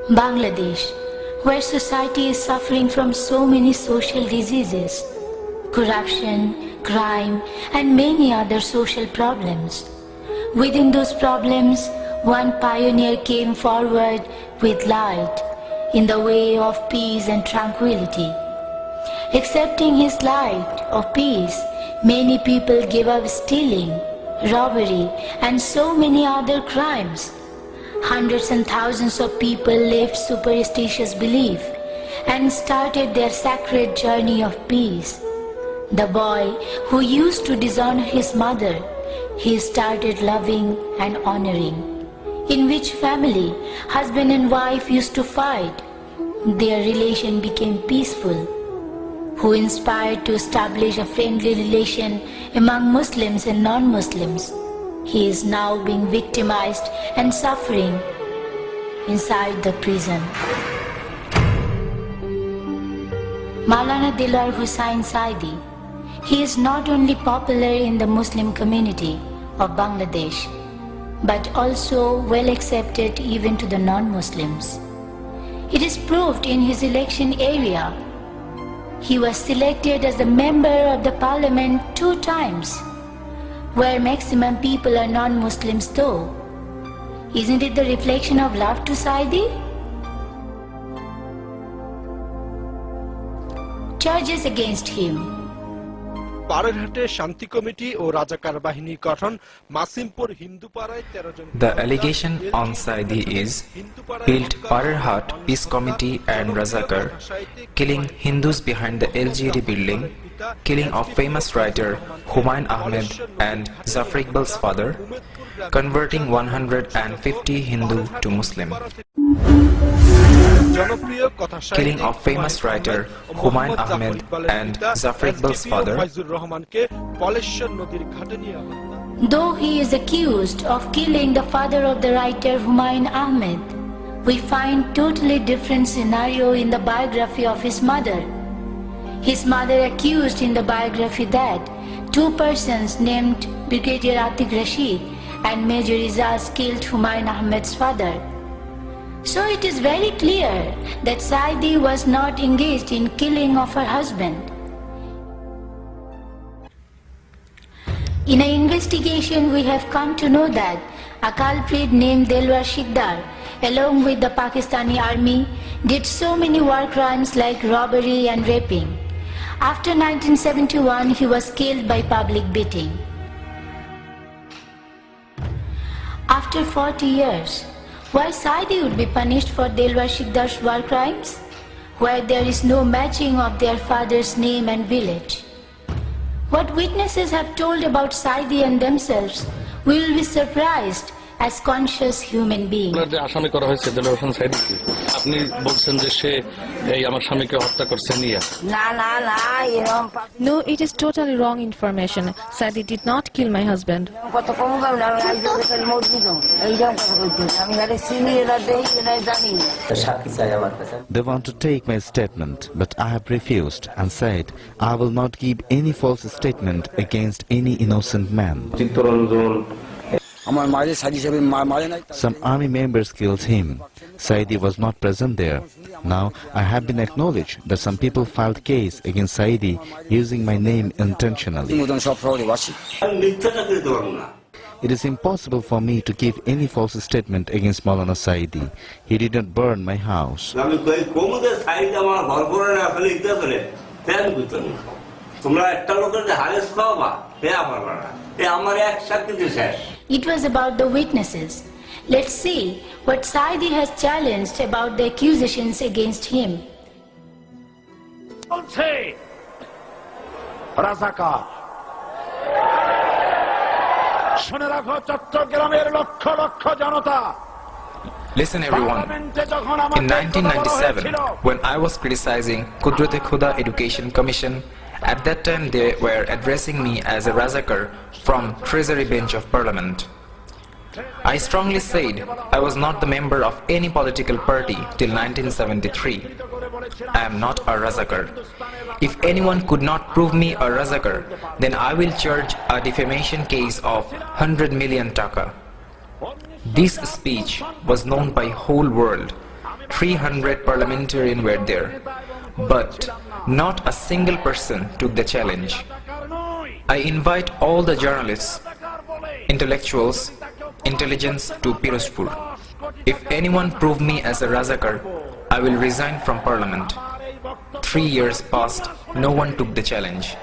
Bangladesh, where society is suffering from so many social diseases, corruption, crime, and many other social problems. Within those problems, one pioneer came forward with light in the way of peace and tranquility. Accepting his light of peace, many people gave up stealing, robbery, and so many other crimes. Hundreds and thousands of people left superstitious belief and started their sacred journey of peace. The boy who used to dishonor his mother, he started loving and honoring. In which family, husband and wife used to fight, their relation became peaceful. Who inspired to establish a friendly relation among Muslims and non-Muslims. He is now being victimized and suffering inside the prison. Maulana Dilwar Hussain Saidi. He is not only popular in the Muslim community of Bangladesh, but also well accepted even to the non-Muslims. It is proved in his election area. He was selected as a member of the parliament 2 times, where maximum people are non-Muslims though. Isn't it the reflection of love to Saidi? Charges against him. The allegation on Saidi is built Parerhat Peace Committee and Razakar, killing Hindus behind the LGD building, killing of famous writer Humayun Ahmed and Zafar Iqbal's father, converting 150 Hindu to Muslim. Killing of famous writer Humayun Ahmed and Zafar Iqbal's father. Though he is accused of killing the father of the writer Humayun Ahmed, we find totally different scenario in the biography of his mother. His mother accused in the biography that 2 persons named Brigadier Atiq Rashid and Major Izaz killed Humayun Ahmed's father. So it is very clear that Saidi was not engaged in killing of her husband. In an investigation, we have come to know that a culprit named Delwar Sikdar, along with the Pakistani army, did so many war crimes like robbery and raping. After 1971, he was killed by public beating. After 40 years, why Saidi would be punished for Delwar Sikdar's war crimes, where there is no matching of their father's name and village? What witnesses have told about Saidi and themselves, we will be surprised as conscious human beings. No, it is totally wrong information. Saidi did not kill my husband. They want to take my statement, but I have refused and said I will not give any false statement against any innocent man. Some army members killed him. Saidi was not present there. Now I have been acknowledged that some people filed case against Saidi using my name intentionally. It is impossible for me to give any false statement against Maulana Saidi. He did not burn my house. It was about the witnesses. Let's see what Saidi has challenged about the accusations against him. Listen everyone, in 1997, when I was criticizing Qudrat-e-Khuda Education Commission, at that time they were addressing me as a Razakar from Treasury Bench of Parliament. I strongly said I was not the member of any political party till 1973. I am not a Razakar. If anyone could not prove me a Razakar, then I will charge a defamation case of 100 million taka. This speech was known by whole world. 300 parliamentarians were there, but not a single person took the challenge. I invite all the journalists, intellectuals, intelligence to Pirozpur. If anyone prove me as a Razakar, I will resign from parliament. 3 years passed, no one took the challenge.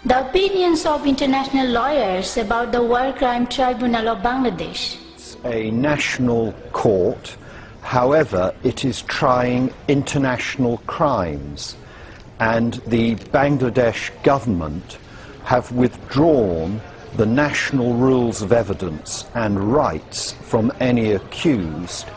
The opinions of international lawyers about the War Crime Tribunal of Bangladesh. It's a national court, however, it is trying international crimes, and the Bangladesh government have withdrawn the national rules of evidence and rights from any accused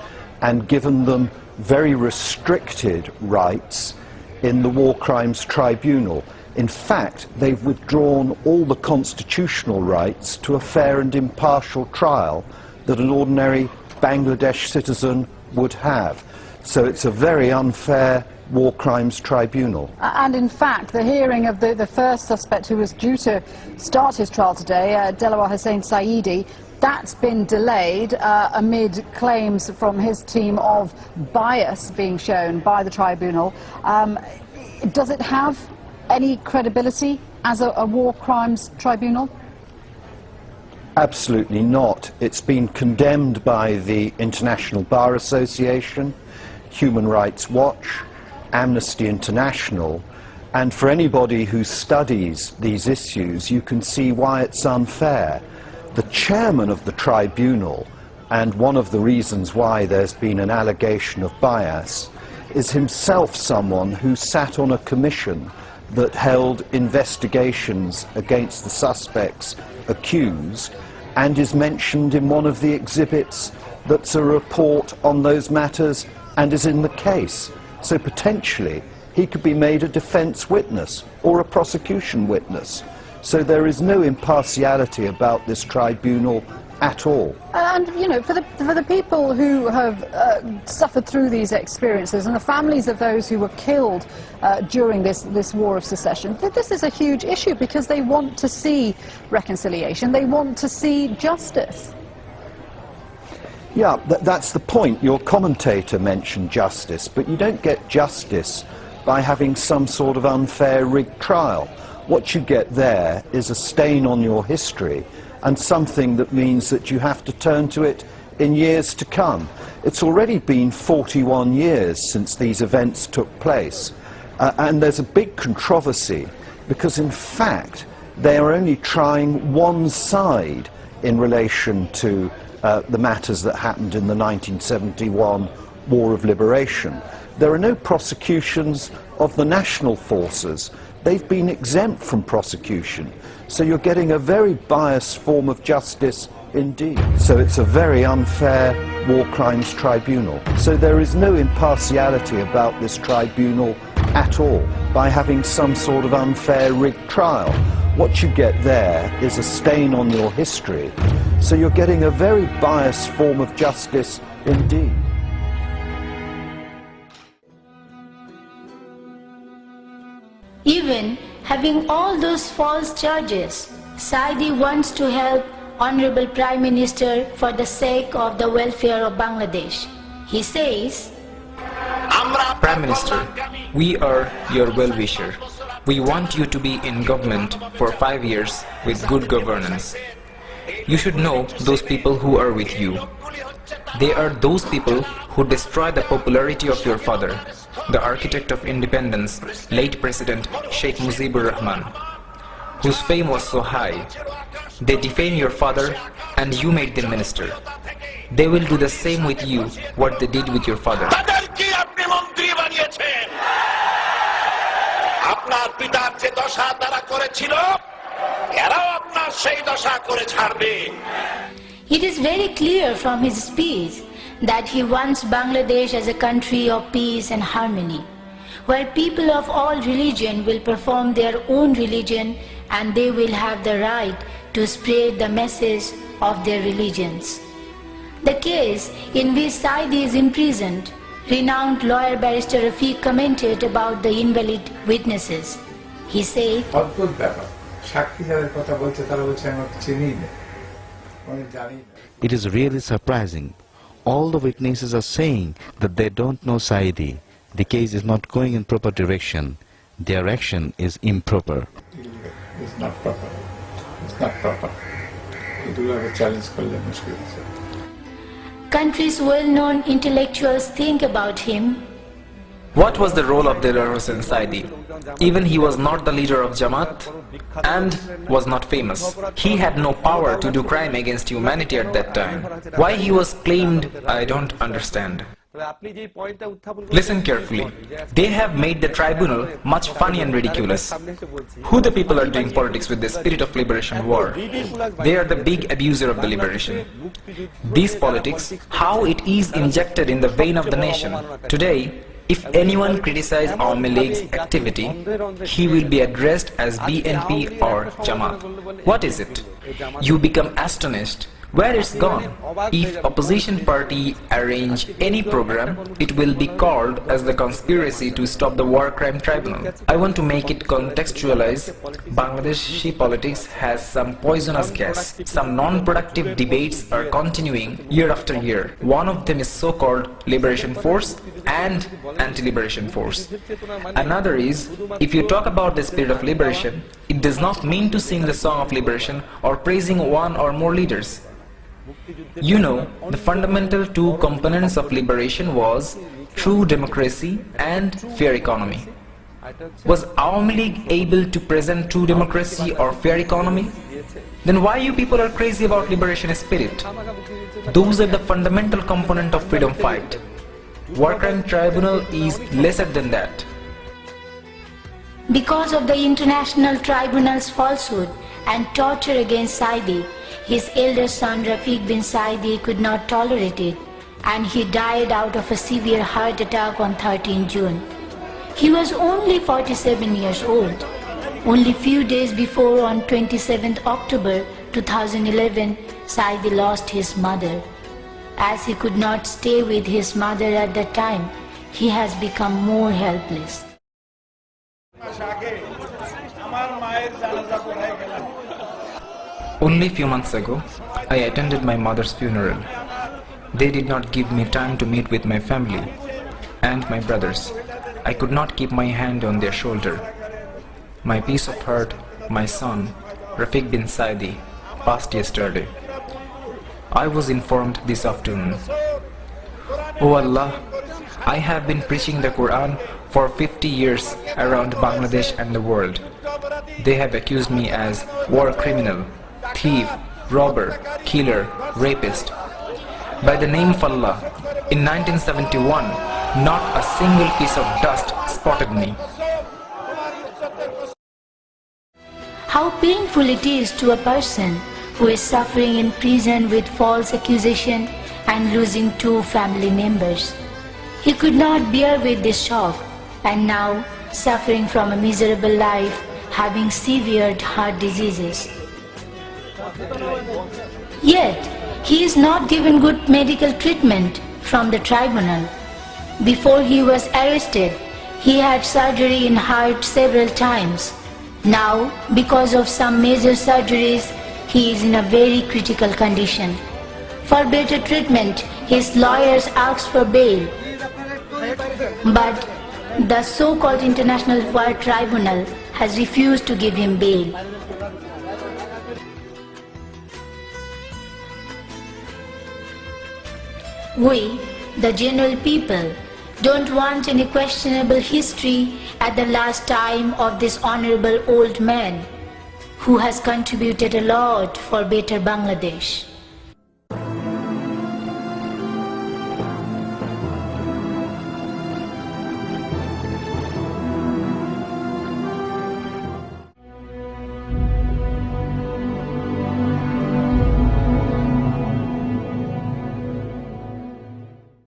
and given them very restricted rights in the War Crimes Tribunal. In fact, they've withdrawn all the constitutional rights to a fair and impartial trial that an ordinary Bangladesh citizen would have. So it's a very unfair War Crimes Tribunal. And in fact, the hearing of the first suspect who was due to start his trial today, Delawar Hussain Saidi, that's been delayed amid claims from his team of bias being shown by the tribunal. Does it have any credibility as a war crimes tribunal? Absolutely not. It's been condemned by the International Bar Association, Human Rights Watch, Amnesty International, and for anybody who studies these issues, you can see why it's unfair. The chairman of the tribunal, and one of the reasons why there's been an allegation of bias, is himself someone who sat on a commission that held investigations against the suspects accused and is mentioned in one of the exhibits that's a report on those matters and is in the case. So potentially he could be made a defence witness or a prosecution witness. So there is no impartiality about this tribunal at all. And, you know, for the people who have suffered through these experiences and the families of those who were killed during this war of secession, this is a huge issue because they want to see reconciliation, they want to see justice. Yeah, that's the point. Your commentator mentioned justice, but you don't get justice by having some sort of unfair rigged trial. What you get there is a stain on your history and something that means that you have to turn to it in years to come. It's already been 41 years since these events took place, and there's a big controversy because in fact they are only trying one side in relation to the matters that happened in the 1971 War of Liberation. There are no prosecutions of the national forces. They've been exempt from prosecution. So you're getting a very biased form of justice indeed. So it's a very unfair war crimes tribunal. So there is no impartiality about this tribunal at all by having some sort of unfair rigged trial. What you get there is a stain on your history. So you're getting a very biased form of justice indeed. Even having all those false charges, Saidi wants to help Honorable Prime Minister for the sake of the welfare of Bangladesh. He says, Prime Minister, we are your well-wisher. We want you to be in government for 5 years with good governance. You should know those people who are with you. They are those people who destroy the popularity of your father, the architect of independence, late President Sheikh Mujibur Rahman, whose fame was so high. They defame your father and you made them minister. They will do the same with you what they did with your father. it is very clear from his speech that he wants Bangladesh as a country of peace and harmony, where people of all religion will perform their own religion and they will have the right to spread the message of their religions. The case in which Saidi is imprisoned, renowned lawyer barrister Rafiq commented about the invalid witnesses. He said, It is really surprising. All the witnesses are saying that they don't know Saidi. The case is not going in proper direction. Their action is improper. It's not proper. It's not proper. We do have a challenge called the Mushkil. Country's well-known intellectuals think about him. What was the role of Delawar Hossain Saidi? Even he was not the leader of Jamaat and was not famous. He had no power to do crime against humanity at that time. Why he was claimed, I don't understand. Listen carefully. They have made the tribunal much funny and ridiculous. Who the people are doing politics with the spirit of liberation war? They are the big abuser of the liberation. These politics, how it is injected in the vein of the nation. Today, if anyone criticizes Awami League's activity, he will be addressed as BNP or Jamaat. What is it? You become astonished. Where it's gone? If opposition party arrange any program, it will be called as the conspiracy to stop the war crime tribunal. I want to make it contextualize. Bangladeshi politics has some poisonous gas. Some non-productive debates are continuing year after year. One of them is so-called liberation force and anti-liberation force. Another is, if you talk about the spirit of liberation, it does not mean to sing the song of liberation or praising one or more leaders. You know, the fundamental two components of liberation was true democracy and fair economy. Was Awami League able to present true democracy or fair economy? Then why you people are crazy about liberation spirit? Those are the fundamental component of freedom fight. War crime tribunal is lesser than that. Because of the international tribunal's falsehood and torture against Saidi, his elder son Rafiq bin Saidi could not tolerate it, and he died out of a severe heart attack on 13 June. He was only 47 years old. Only few days before, on 27th October 2011, Saidi lost his mother. As he could not stay with his mother at that time, he has become more helpless. Only few months ago, I attended my mother's funeral. They did not give me time to meet with my family and my brothers. I could not keep my hand on their shoulder. My piece of heart, my son, Rafiq bin Saidi, passed yesterday. I was informed this afternoon. Oh Allah, I have been preaching the Quran for 50 years around Bangladesh and the world. They have accused me as war criminal, thief, robber, killer, rapist. By the name of Allah, in 1971, not a single piece of dust spotted me. How painful it is to a person who is suffering in prison with false accusation and losing 2 family members. He could not bear with this shock, and now suffering from a miserable life, having severe heart diseases. Yet, he is not given good medical treatment from the tribunal. Before he was arrested, he had surgery in heart several times. Now, because of some major surgeries, he is in a very critical condition. For better treatment, his lawyers asked for bail. But the so-called International War Tribunal has refused to give him bail. We, the general people, don't want any questionable history at the last time of this honorable old man who has contributed a lot for better Bangladesh.